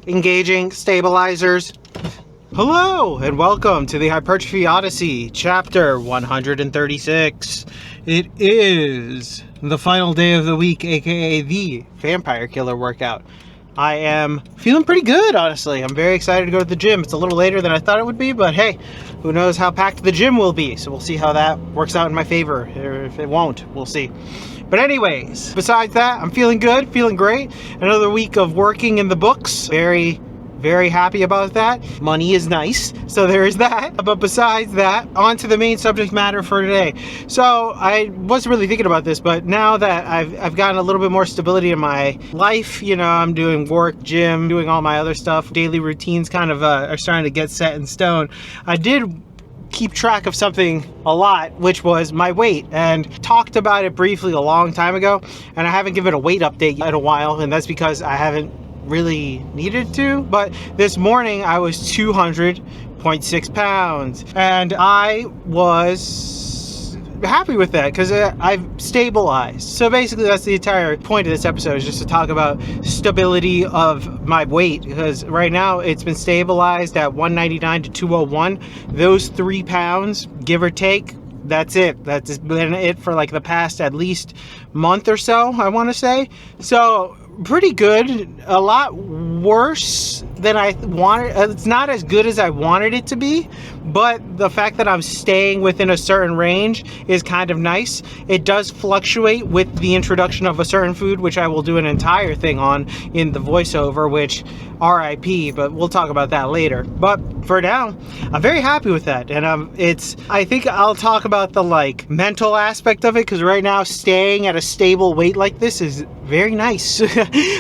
Engaging stabilizers. Hello and welcome to the Hypertrophy Odyssey, chapter 136. It is the final day of the week, aka the Vampire Killer workout. I am feeling pretty good, honestly. I'm very excited to go to the gym. It's a little later than I thought it would be, but hey, who knows how packed the gym will be. So we'll see how that works out in my favor, or if it won't, we'll see. But anyways, besides that, I'm feeling good, feeling great. Another week of working in the books. Very happy about that. Money is nice, so there is that. But besides that, on to the main subject matter for today. So I wasn't really thinking about this, but now that I've gotten a little bit more stability in my life, you know, I'm doing work, gym, doing all my other stuff, daily routines kind of are starting to get set in stone. I did keep track of something a lot, which was my weight, and talked about it briefly a long time ago, and I haven't given a weight update in a while, and that's because I haven't really needed to. But this morning I was 200.6 pounds, and I was happy with that because I've stabilized. So basically that's the entire point of this episode, is just to talk about stability of my weight, because right now it's been stabilized at 199 to 201. Those 3 pounds, give or take, that's it. That's been it for like the past at least month or so, I want to say. So pretty good. A lot worse than I wanted. It's not as good as I wanted it to be, but the fact that I'm staying within a certain range is kind of nice. It does fluctuate with the introduction of a certain food, which I will do an entire thing on in the voiceover, which RIP, but we'll talk about that later. But for now, I'm very happy with that. And I think I'll talk about the like mental aspect of it, because right now staying at a stable weight like this is very nice,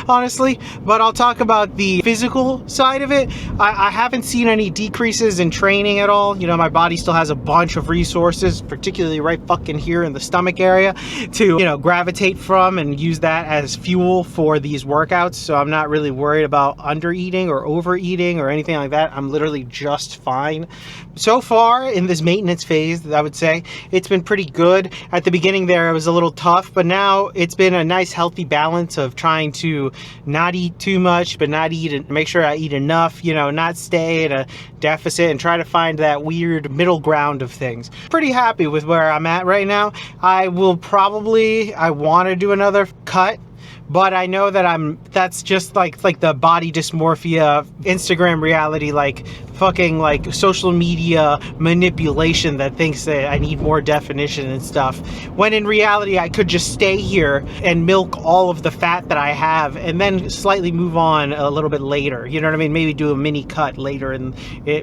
honestly. But I'll talk about the physical side of it. I haven't seen any decreases in training at all. You know, my body still has a bunch of resources, particularly right fucking here in the stomach area, to, you know, gravitate from and use that as fuel for these workouts. So I'm not really worried about undereating or overeating or anything like that. I'm literally just fine. So far in this maintenance phase, I would say it's been pretty good. At the beginning there, it was a little tough, but now it's been a nice healthy balance of trying to not eat too much, but not eat, make sure I eat enough, you know, not stay at a deficit, and try to find that weird middle ground of things. Pretty happy with where I'm at right now. I want to do another cut, but I know that that's just like the body dysmorphia, Instagram reality, like fucking like social media manipulation that thinks that I need more definition and stuff, when in reality I could just stay here and milk all of the fat that I have and then slightly move on a little bit later, you know what I mean? Maybe do a mini cut later, and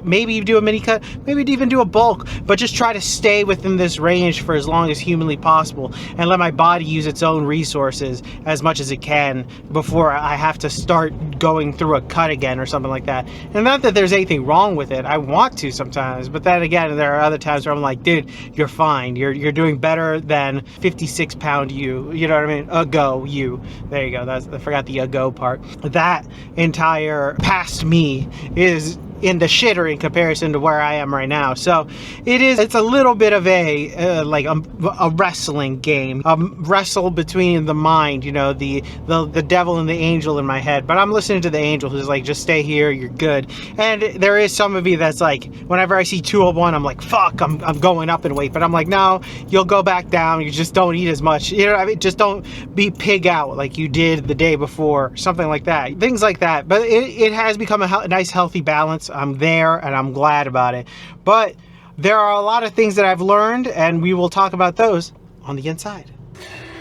maybe do a mini cut, maybe even do a bulk, but just try to stay within this range for as long as humanly possible and let my body use its own resources as much as it can before I have to start going through a cut again or something like that. And not that there's anything wrong with it. I want to sometimes, but then again, there are other times where I'm like, dude, you're fine. You're doing better than 56 pound you. You know what I mean? Ago you. There you go. I forgot the ago part. That entire past me is in the shitter in comparison to where I am right now. So it's a little bit of a wrestling game, a wrestle between the mind, you know, the devil and the angel in my head. But I'm listening to the angel who's like, just stay here, you're good. And there is some of me that's like, whenever I see 201, I'm like, fuck, I'm going up in weight. But I'm like, no, you'll go back down. You just don't eat as much. You know what I mean? Just don't be pig out like you did the day before, something like that. Things like that. But it has become a nice healthy balance. I'm there and I'm glad about it. But there are a lot of things that I've learned, and we will talk about those on the inside.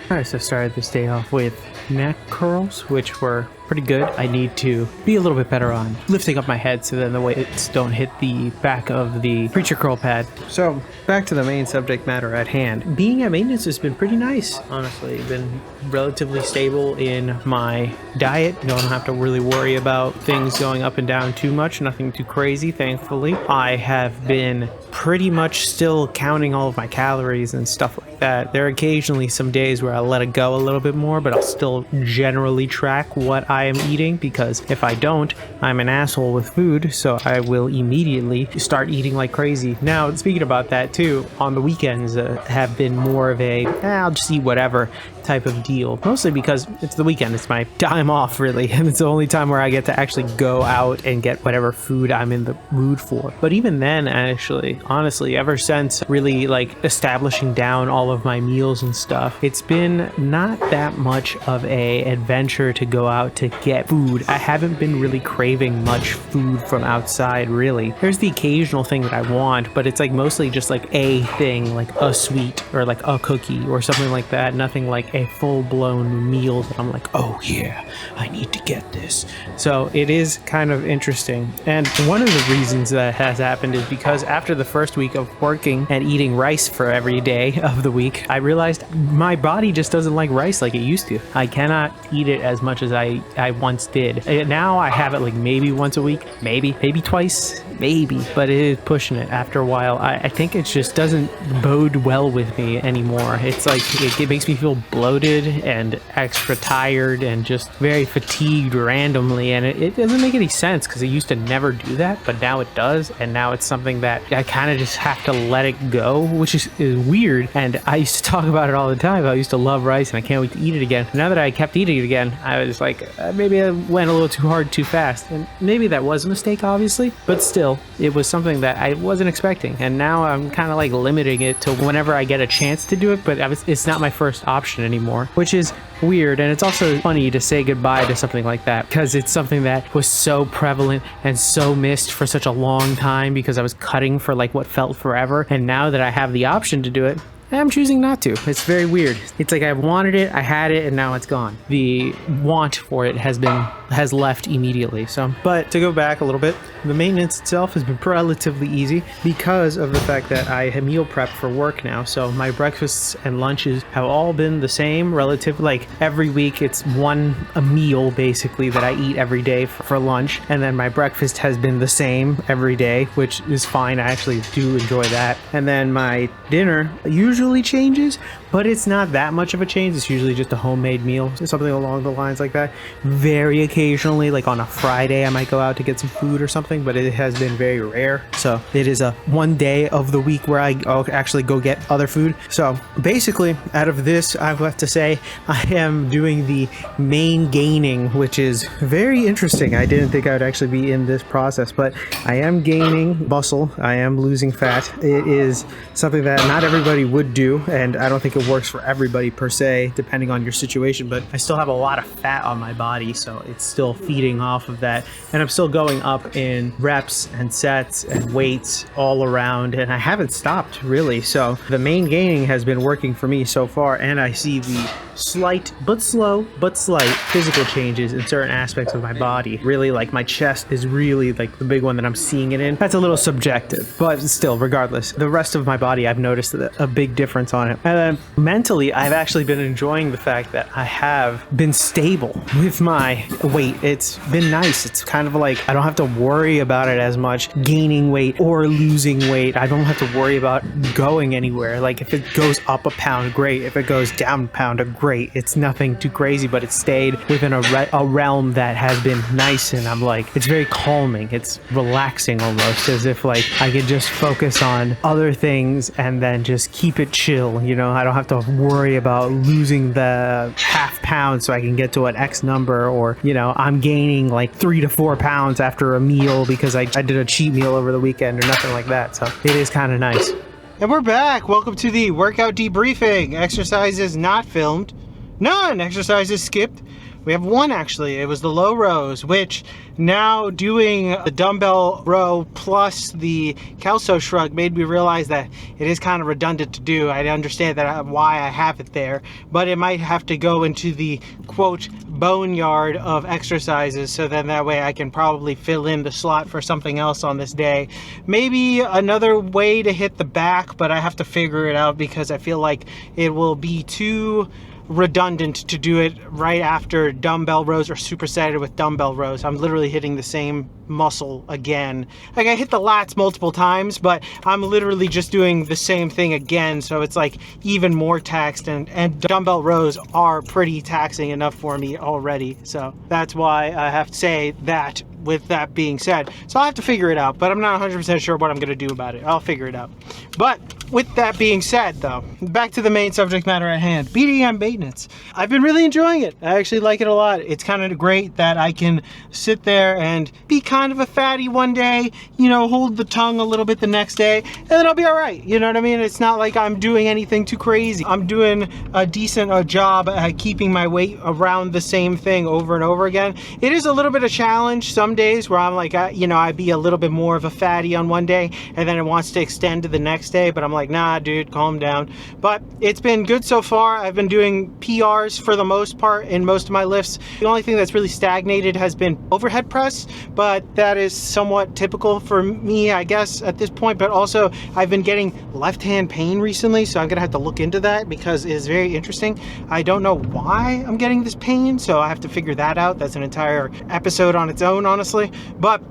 Alright, so I started this day off with neck curls, which were pretty good. I need to be a little bit better on lifting up my head so then the weights don't hit the back of the preacher curl pad. So back to the main subject matter at hand. Being at maintenance has been pretty nice, honestly. Been relatively stable in my diet. Don't have to really worry about things going up and down too much. Nothing too crazy, thankfully. I have been pretty much still counting all of my calories and stuff like that there are occasionally some days where I'll let it go a little bit more, but I'll still generally track what I am eating, because if I don't, I'm an asshole with food, so I will immediately start eating like crazy. Now, speaking about that too, on the weekends have been more of a, I'll just eat whatever type of deal, mostly because it's the weekend. It's my time off, really, and it's the only time where I get to actually go out and get whatever food I'm in the mood for. But even then, actually, honestly, ever since really like establishing down all of my meals and stuff, it's been not that much of a adventure to go out to get food. I haven't been really craving much food from outside, really. There's the occasional thing that I want, but it's like mostly just like a thing, like a sweet or like a cookie or something like that. Nothing like a full-blown meal that I'm like, oh yeah, I need to get this. So it is kind of interesting. And one of the reasons that has happened is because after the first week of working and eating rice for every day of the week, I realized my body just doesn't like rice like it used to. I cannot eat it as much as I once did. And now I have it like maybe once a week, maybe twice, maybe, but it is pushing it after a while. I think it just doesn't bode well with me anymore. It's like it makes me feel bloated and extra tired and just very fatigued randomly, and it doesn't make any sense because it used to never do that, but now it does, and now it's something that I kind of just have to let it go, which is weird. And I used to talk about it all the time. I used to love rice and I can't wait to eat it again. Now that I kept eating it again, I was like, maybe I went a little too hard too fast, and maybe that was a mistake, obviously, but still, it was something that I wasn't expecting, and now I'm kind of like limiting it to whenever I get a chance to do it, but it's not my first option anymore, which is weird. And it's also funny to say goodbye to something like that, because it's something that was so prevalent and so missed for such a long time because I was cutting for like what felt forever, and now that I have the option to do it, I'm choosing not to. It's very weird. It's like I wanted it, I had it, and now it's gone. The want for it has left immediately. So, but to go back a little bit, the maintenance itself has been relatively easy because of the fact that I have meal prep for work now. So my breakfasts and lunches have all been the same, relatively. Like every week, it's a meal basically that I eat every day for lunch, and then my breakfast has been the same every day, which is fine. I actually do enjoy that. And then my dinner usually changes, but it's not that much of a change. It's usually just a homemade meal, something along the lines like that. Very occasionally, like on a Friday, I might go out to get some food or something, but it has been very rare. So it is a one day of the week where I actually go get other food. So basically, out of this, I have to say I am doing the main gaining, which is very interesting. I didn't think I would actually be in this process, but I am gaining muscle. I am losing fat. It is something that not everybody would do, and I don't think it works for everybody per se, depending on your situation, but I still have a lot of fat on my body, so it's still feeding off of that, and I'm still going up in reps and sets and weights all around, and I haven't stopped really. So the main gaining has been working for me so far, and I see the slight but slow but slight physical changes in certain aspects of my body. Really, like my chest is really like the big one that I'm seeing it in. That's a little subjective, but still, regardless, the rest of my body, I've noticed a big difference on it. And then mentally, I've actually been enjoying the fact that I have been stable with my weight. It's been nice. It's kind of like I don't have to worry about it as much, gaining weight or losing weight. I don't have to worry about going anywhere. Like if it goes up a pound, great. If it goes down a pound, great. It's nothing too crazy, but it stayed within a realm that has been nice, and I'm like, it's very calming. It's relaxing almost, as if like I could just focus on other things and then just keep it chill. You know, I don't have to worry about losing the half pound so I can get to an X number, or, you know, I'm gaining like 3 to 4 pounds after a meal because I did a cheat meal over the weekend or nothing like that. So it is kind of nice. And we're back. Welcome to the workout debriefing. Exercises not filmed. None. Exercises skipped. We have one actually. It was the low rows, which now doing the dumbbell row plus the Kelso shrug made me realize that it is kind of redundant to do. I understand that why I have it there, but it might have to go into the quote boneyard of exercises, so then that way I can probably fill in the slot for something else on this day. Maybe another way to hit the back, but I have to figure it out because I feel like it will be too redundant to do it right after dumbbell rows or supersetted with dumbbell rows. I'm literally hitting the same muscle again. Like, I hit the lats multiple times, but I'm literally just doing the same thing again, so it's like even more taxed, and dumbbell rows are pretty taxing enough for me already. So that's why I have to say that, with that being said. So I'll have to figure it out, but I'm not 100% sure what I'm going to do about it. I'll figure it out. But with that being said, though, back to the main subject matter at hand, BDM maintenance. I've been really enjoying it. I actually like it a lot. It's kind of great that I can sit there and be kind of a fatty one day, you know, hold the tongue a little bit the next day, and then I'll be all right. You know what I mean? It's not like I'm doing anything too crazy. I'm doing a decent job at keeping my weight around the same thing over and over again. It is a little bit of a challenge some days where I'm like, you know, I'd be a little bit more of a fatty on one day, and then it wants to extend to the next day, but I'm like, nah, dude, calm down. But it's been good so far. I've been doing PRs for the most part in most of my lifts. The only thing that's really stagnated has been overhead press, but that is somewhat typical for me, I guess, at this point. But also, I've been getting left hand pain recently, so I'm gonna have to look into that because it is very interesting. I don't know why I'm getting this pain, so I have to figure that out. That's an entire episode on its own, honestly. But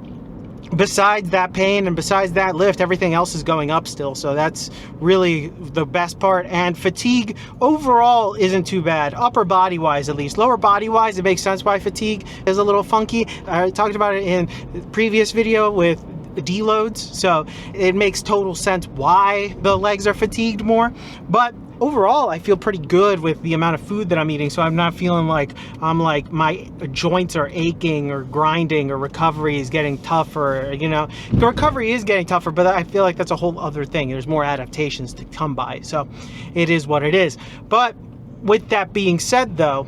besides that pain and besides that lift, everything else is going up still, so that's really the best part. And fatigue overall isn't too bad, upper body wise at least. Lower body wise, it makes sense why fatigue is a little funky. I talked about it in the previous video with deloads, so it makes total sense why the legs are fatigued more. But overall, I feel pretty good with the amount of food that I'm eating, so I'm not feeling like my joints are aching or grinding or recovery is getting tougher. You know, the recovery is getting tougher, but I feel like that's a whole other thing. There's more adaptations to come by, so it is what it is. But with that being said, though,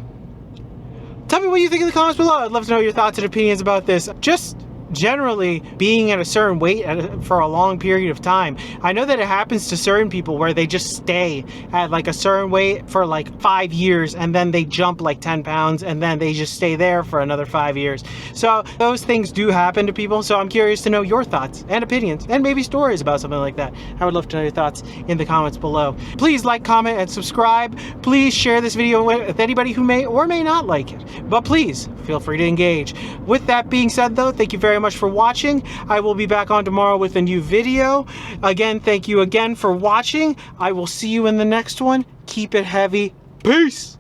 tell me what you think in the comments below. I'd love to know your thoughts and opinions about this. Just generally being at a certain weight for a long period of time. I know that it happens to certain people where they just stay at like a certain weight for like 5 years, and then they jump like 10 pounds, and then they just stay there for another 5 years. So those things do happen to people, so I'm curious to know your thoughts and opinions and maybe stories about something like that. I would love to know your thoughts in the comments below. Please like, comment, and subscribe. Please share this video with anybody who may or may not like it, but please feel free to engage. With that being said, though, thank you very much for watching. I will be back on tomorrow with a new video. Again, thank you again for watching. I will see you in the next one. Keep it heavy. Peace.